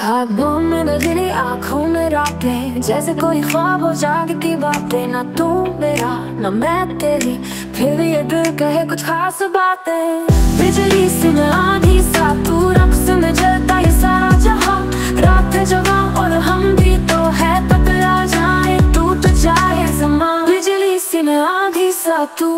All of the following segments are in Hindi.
ख्वाबों में मेरी आँखों में रातें, जैसे कोई ख्वाब हो जागती बातें। ना तू मेरा ना मैं तेरी, फिर भी ये दिल कहे कुछ खास बातें। बिजली से मैं आंधी सा, तू रक्स में जलता ये सारा जहां। रात जगह और हम भी तो है, टकरा जाए टूट जाए ज़मां। बिजली से मैं आंधी सा तू,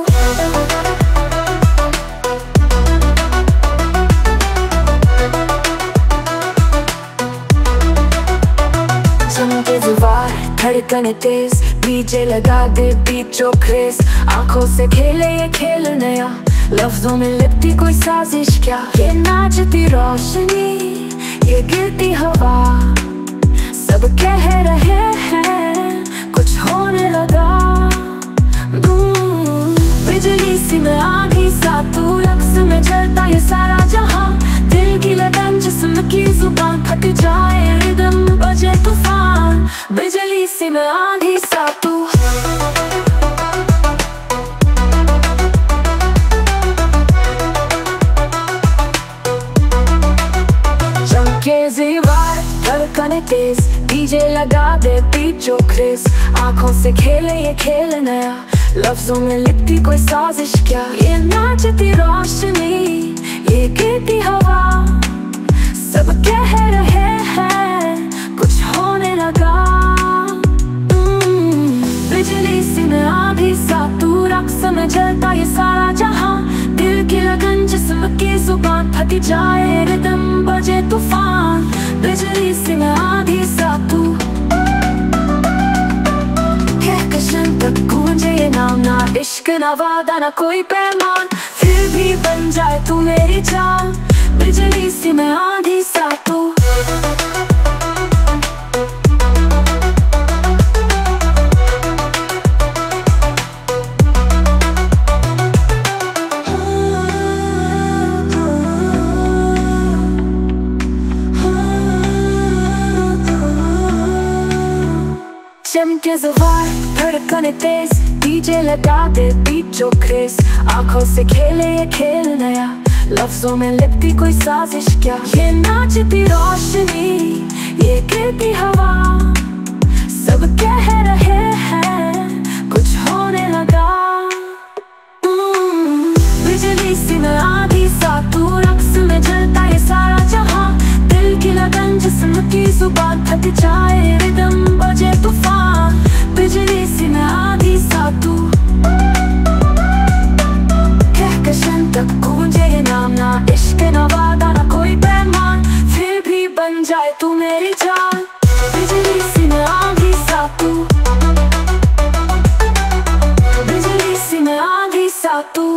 धड़कने तेज, डीजे लगा दे बीट जो क्रेज। आंखों से खेले ये खेल नया, लफ्जों में लिपटी कोई साजिश क्या। ये नाचती रोशनी, ये गिरती हवा, सब कह रहे हैं कुछ होने लगा। बिजली सी मैं आंधी सा, तू रक्स में जलता ये सारा जहां। दिल की लगन जिस्म की जुबान, फट जाए रिदम बजे तूफान। बिजली से मैं आंधी सा तू, चमके ज़ेवर धड़कने तेज, डीजे लगा दे बीट जो क्रेज। आंखों से खेले ये खेल नया, लफ्जों में लिपटी कोई साजिश क्या। ये नाचती रोशनी, ये गिरती हवा, सब कह रहे हैं कुछ होने लगा। बिजली सी मैं आंधी सा, तू रक्स में जलता ये सारा जहां। दिल की लगन जिस्म की जुबान, फट जाए रिदम बजे तूफान। बिजली सी मैं आंधी सा तू, कहकशन तक गूंजे ये नाम। ना इश्क ना वादा ना कोई पैमान, फिर भी बन जाए तू मेरी जान। बिजली सी मैं आंधी सा तू, चमके ज़ेवर धड़कने तेज, डीजे लगा दे बीट जो क्रेज। आंखों से खेले ये खेल नया, लफ्जों में लिपटी कोई साजिश क्या। ये नाचती रोशनी, ये गिरती हवा, सब कह रहे हैं कुछ होने लगा। बिजली सी मैं आंधी सा, तू रक्स में जलता ये सारा जहां। दिल की लगन जिस्म की जुबान, फट जाए रिदम बजे तूफान। बिजली सी मैं आंधी सा तू, कहकशन तक गूंजे ये नाम। ना इश्क ना वादा ना कोई पैमान, फिर भी बन जाए तू मेरी जान। बिजली सी मैं आंधी सा तू, बिजली सी मैं आंधी सा तू।